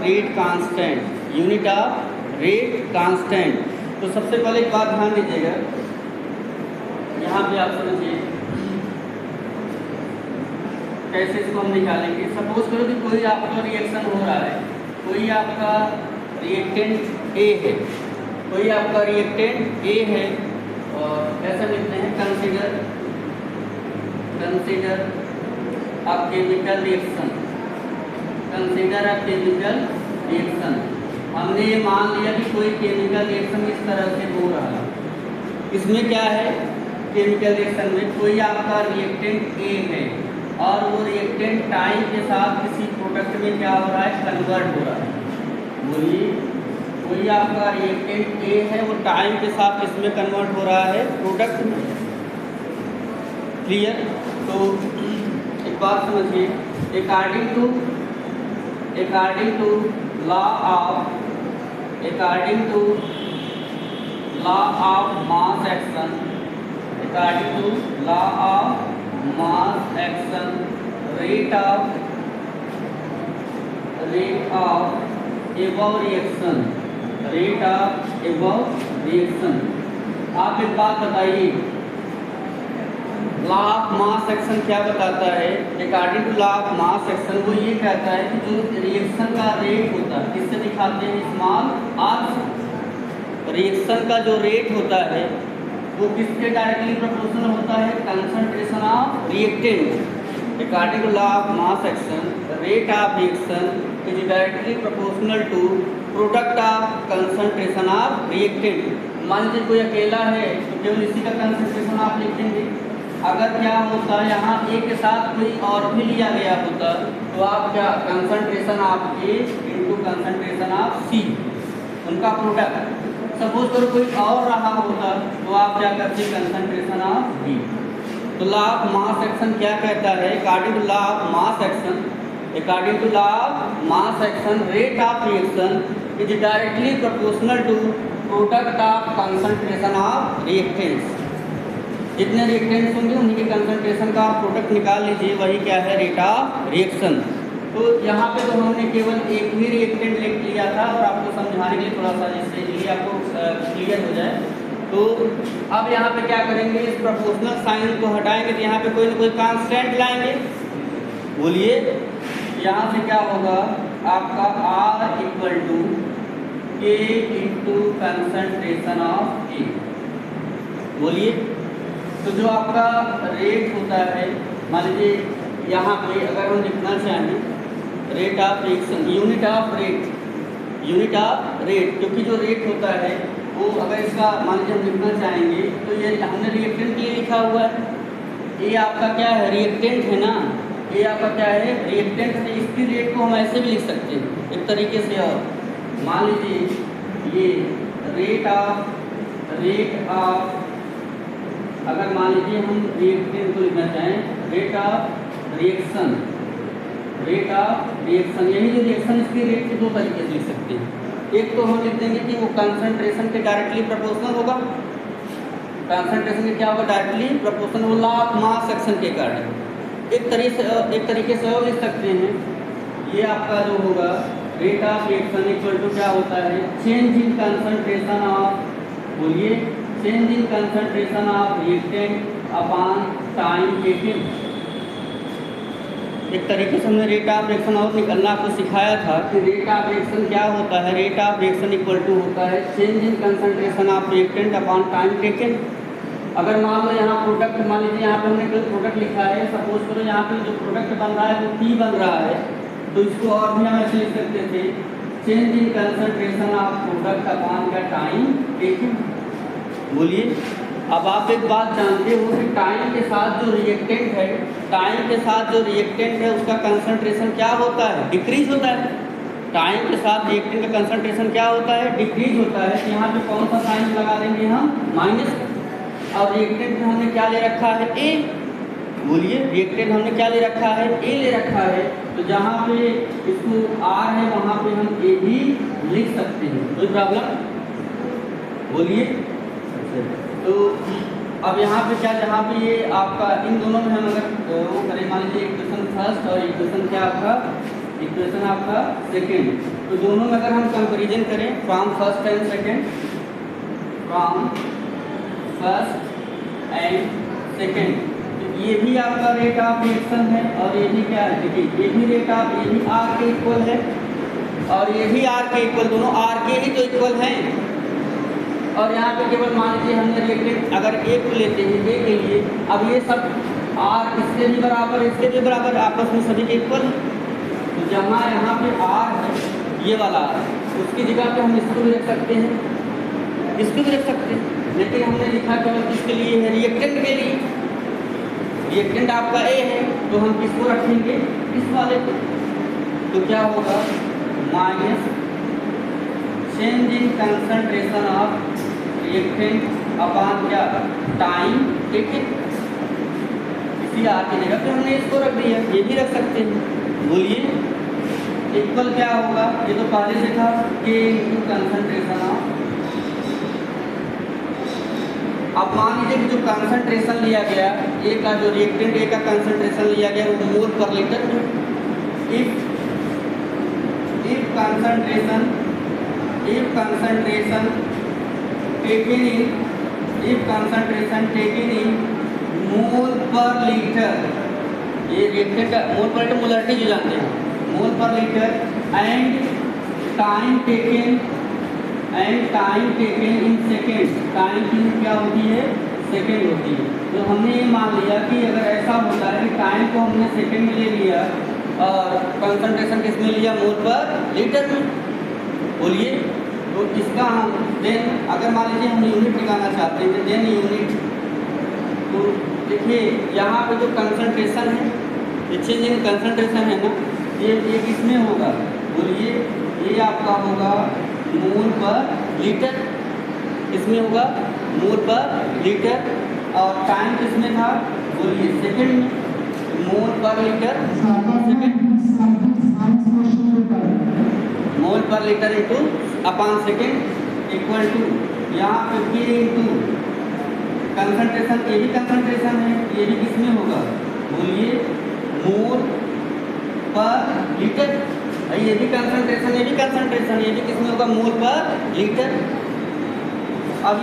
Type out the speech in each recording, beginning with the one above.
Rate constant, unit of rate constant. तो सबसे पहले एक बात ध्यान दीजिएगा, यहाँ पे आप समझिए कैसे इसको हम निकालेंगे। सपोज करो कि कोई आपका रिएक्शन हो रहा है, कोई आपका रिएक्टेंट ए है, कोई आपका रिएक्टेंट ए है, और ऐसा लिखते हैं consider a chemical reaction, consider a chemical reaction. हमने ये मान लिया कि कोई केमिकल रिएक्शन इस तरह से हो रहा है। इसमें क्या है, केमिकल रिएक्शन में कोई आपका रिएक्टेंट ए है और वो रिएक्टेंट टाइम के साथ किसी प्रोडक्ट में क्या हो रहा है, कन्वर्ट हो रहा है। बोलिए, कोई आपका रिएक्टेंट ए है, वो टाइम के साथ किसमें कन्वर्ट हो रहा है, प्रोडक्ट में। क्लियर? तो एक बात समझिए, according to law of mass action, according to law of mass action, rate of above reaction. आप एक बात बताइए, लॉ ऑफ मास एक्शन क्या बताता है? According to law of mass action वो ये कहता है कि जो रिएक्शन का रेट होता है, किससे दिखाते हैं, स्मॉल आर से। रिएक्शन का जो रेट होता है वो किसके डायरेक्टली प्रोपोर्शनल होता है, concentration of reactant. According to law of mass action, rate of reaction is directly proportional to product of concentration of reactant. मान लीजिए कोई अकेला है तो केवल इसी का कंसंट्रेशन आप लिखेंगे। अगर क्या होता है, यहाँ ए के साथ कोई और भी लिया गया होता तो आप क्या, concentration of A into concentration of C, उनका प्रोडक्ट। सपोज करो कोई और रहा होता तो आप क्या करते, कंसंट्रेशन ऑफ बी। तो लॉ ऑफ मास एक्शन क्या कहता है? According to law of mass action, rate of reaction is directly proportional to product of concentration of reactants. जितने रिएक्टेंट्स होंगे उन्हीं के कंसंट्रेशन का आप प्रोडक्ट निकाल लीजिए, वही क्या है, रेट ऑफ रिएक्शन। तो यहाँ पे तो हमने केवल एक ही रिएक्टेंट लिख लिया था और आपको समझाने के लिए थोड़ा सा जिससे ये आपको क्लियर हो जाए। तो अब यहाँ पे क्या करेंगे, इस प्रोपोर्शनल साइन को हटाएंगे तो यहाँ पे कोई ना कोई कांस्टेंट लाएंगे। बोलिए, यहाँ से क्या होगा आपका R equal to K into concentration of A. बोलिए, तो जो आपका रेट होता है, मान लीजिए यहाँ पे अगर हम लिखना चाहें rate of reaction, unit of rate, क्योंकि जो रेट होता है वो अगर इसका मान लीजिए हम लिखना चाहेंगे तो ये हमने रिएक्टेंट के लिए लिखा हुआ है। ये आपका क्या है, रिएक्टेंट है ना, ये आपका क्या है, रिएक्टेंट है। इसकी रेट को हम ऐसे भी लिख सकते हैं एक तरीके से, और मान लीजिए ये रेट ऑफ अगर मान लीजिए हम रिएक्टेंट को लिखना चाहें, रेट ऑफ रिएक्शन, यही जो रिएक्शन इसकी रेट को दो तरीके से लिख सकते हैं। एक तो हम लिख देंगे कि वो कंसंट्रेशन के डायरेक्टली प्रोपोर्शनल होगा, कंसंट्रेशन के क्या होगा, directly proportional, law of mass action के कारण। एक तरीके से और लिख सकते हैं, ये आपका जो होगा rate of reaction equal to क्या होता है, चेंज इन कंसंट्रेशन ऑफ, बोलिए, change in concentration of reactant upon time taken. एक तरीके से हमने रेट ऑफ रिएक्शन और निकलना आपको सिखाया था कि रेट ऑफ रिएक्शन क्या होता है, rate of reaction equal to होता है change in concentration of reactant upon time taken. अगर मान लो यहाँ प्रोडक्ट, मान लीजिए यहाँ पे हमने कोई प्रोडक्ट लिखा है, सपोज करो यहाँ पे जो प्रोडक्ट बन रहा है वो P बन रहा है, तो इसको और भी हम ऐसे लिख सकते थे, change in concentration of product upon का टाइम टेकन। बोलिए, अब आप एक बात जानते हो कि टाइम के साथ जो रिएक्टेंट है, उसका कंसंट्रेशन क्या होता है, डिक्रीज होता है। टाइम के साथ रिएक्टेंट का कंसंट्रेशन क्या होता है, डिक्रीज होता है। तो यहाँ पे कौन सा साइन लगा देंगे हम, माइनस। और रिएक्टेंट में हमने क्या ले रखा है, ए। बोलिए, रिएक्टेंट हमने क्या ले रखा है, ए ले रखा है। तो जहाँ पे इसको आर है वहाँ पे हम ए भी लिख सकते हैं, कोई प्रॉब्लम? बोलिए। तो अब यहाँ पे क्या, जहाँ पे ये आपका इन दोनों में हम अगर वो करें, मान लीजिए इक्वेशन फर्स्ट और इक्वेशन क्या आपका इक्वेशन आपका सेकेंड। तो दोनों में अगर हम कंपैरिजन करें from first and second, from first and second, तो ये भी आपका रेट ऑफ रिएक्शन है और ये भी क्या है, देखिए ये भी रेट ऑफ, ये भी आर के इक्वल है और ये भी आर के इक्वल, दोनों आर के ही तो इक्वल हैं। और यहाँ पे केवल मान लीजिए हमने रिएक्टेंट अगर ए को लेते हैं, ए के लिए, अब ये सब आर इसके भी बराबर, इसके भी बराबर, आपस में सभी के इक्वल। तो जहाँ यहाँ पे आर है, ये वाला आर, उसकी जगह पे हम इसको भी रख सकते हैं, इसको भी रख सकते हैं, लेकिन हमने लिखा केवल किसके लिए है, रिएक्टेंट के लिए। रिएक्टेंट आपका ए है तो हम किसको रखेंगे, इस वाले को। तो क्या होगा, minus change in concentration of reactant upon क्या, टाइम टेकन। इसी आर की जगह पे हमने इसको रख दिया, ये भी रख सकते हैं। बोलिए इक्वल क्या होगा, ये तो पहले से था के इनटू कंसंट्रेशन ऑफ। अब मान लीजिए कि जो कंसंट्रेशन लिया गया ए का, जो रिएक्टेंट ए का कंसंट्रेशन लिया गया वो mole per litre. If concentration taken in mole per litre, ये रिएक्टेंट का मोल पर लीटर मोलरिटी जो जानते हैं, मोल per litre, and time taken in second, time की क्या होती है, सेकेंड होती है। तो हमने ये मान लिया कि अगर ऐसा होता है कि टाइम को हमने सेकेंड में ले लिया और कंसंट्रेशन किस में लिया, मोल पर लीटर में। बोलिए तो इसका हम देन अगर मान लीजिए हम यूनिट निकालना चाहते हैं, देन यूनिट, तो देखिए यहाँ पे जो कंसंट्रेशन है, ये चेंज इन कंसंट्रेशन है ना, ये किसमें होगा, बोलिए ये आपका होगा मोल पर लीटर, इसमें होगा मोल पर लीटर, और टाइम किसमें था, बोलिए सेकंड में, मोल per litre second, mole per litre into upon second equal to यहाँ पे के इंटू कंसंट्रेशन, ये भी कंसंट्रेशन है, ये भी किसमें होगा, बोलिए मोल पर लीटर, ये भी कंसंट्रेशन, ये भी कंसंट्रेशन, ये भी किसमें होगा, मोल पर लीटर। अब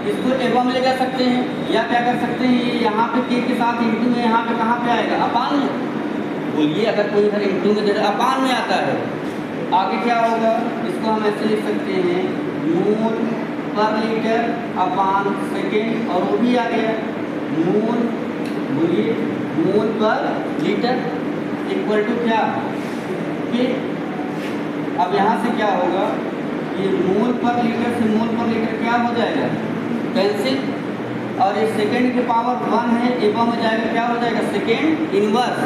इसको एवं ले जा सकते हैं या क्या कर सकते हैं, ये यहाँ पे के के साथ इंटू में, यहाँ पे कहाँ पे आएगा, अपान में। बोलिए अगर कोई इधर इंटू में दे अपान में आता है, आगे क्या होगा, इसको हम ऐसे लिख सकते हैं, मोल पर लीटर अपान सेकेंड, और वो भी आ गया मोल, बोलिए मोल पर लीटर इक्वल टू क्या, के। अब यहाँ से क्या होगा, ये मोल पर लीटर से मोल पर लीटर क्या हो जाएगा, कैंसिल, और ये सेकेंड की पावर 1 है, एवं में जाएगा क्या हो जाएगा, सेकेंड इनवर्स।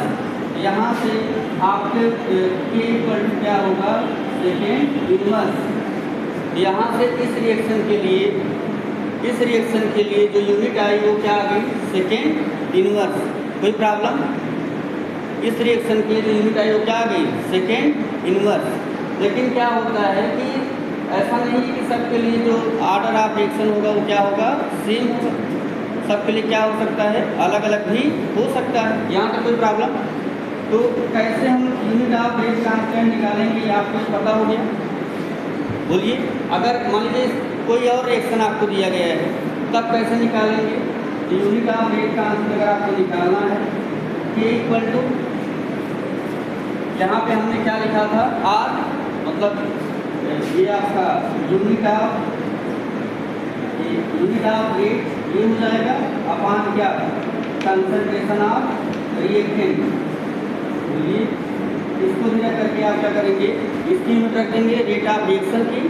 यहाँ से आपके के इक्वल टू क्या होगा, सेकेंड इनवर्स। यहाँ से इस रिएक्शन के लिए जो यूनिट आई वो क्या आ गई, सेकेंड इनवर्स। कोई प्रॉब्लम, इस रिएक्शन की जो यूनिट आई वो क्या आ गई, सेकेंड इनवर्स। लेकिन क्या होता है कि ऐसा नहीं है कि सबके लिए जो ऑर्डर ऑफ रिएक्शन होगा वो क्या होगा, सेम होगा, सबके लिए क्या हो सकता है, अलग अलग भी हो सकता है। यहाँ तक कोई प्रॉब्लम। तो कैसे हम यूनिट ऑफ रेट कांस्टेंट निकालेंगे, ये आपको पता हो गया। बोलिए अगर मान लीजिए कोई और रिएक्शन आपको दिया गया है, तब कैसे निकालेंगे, यूनिट ऑफ रेट कांस्टेंट अगर आपको निकालना है, के इक्वल टू, यहाँ पे हमने क्या लिखा था, आर, मतलब ये आपका यूनिट ऑफ रेट ये हो जाएगा अपान क्या, कंसंट्रेशन ऑफ रिएक्टेंट। बोलिए इसको भी करके आप क्या करेंगे, इसकी यूनिट रख देंगे रेट ऑफ रिएक्शन की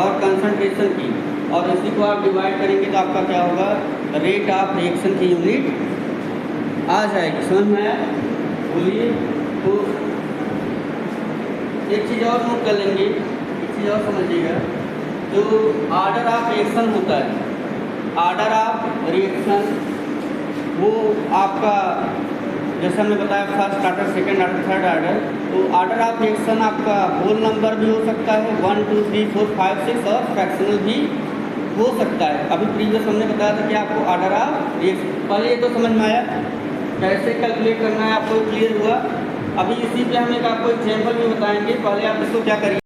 और कंसंट्रेशन की, और इसी को आप डिवाइड करेंगे तो आपका क्या होगा, रेट ऑफ रिएक्शन की यूनिट आ जाएगी। समझ में आया। बोलिए तो एक चीज़ और नोट कर लेंगे, एक चीज़ और समझिएगा, जो ऑर्डर ऑफ रिएक्शन होता है, ऑर्डर ऑफ रिएक्शन वो आपका जैसे हमने बताया first order, second order, third order, तो ऑर्डर ऑफ रिएक्शन आपका होल नंबर भी हो सकता है, 1 2 3 4 5 6, और फ्रैक्शनल भी हो सकता है। अभी प्रीवियस हमने बताया था कि आपको ऑर्डर ऑफ रिएक्शन, पहले ये तो समझ में आया। कैसे कैलकुलेट करना है आपको क्लियर हुआ। अभी इसी पे हम एक आपको एग्जाम्पल भी बताएंगे, पहले आप इसको क्या करिए।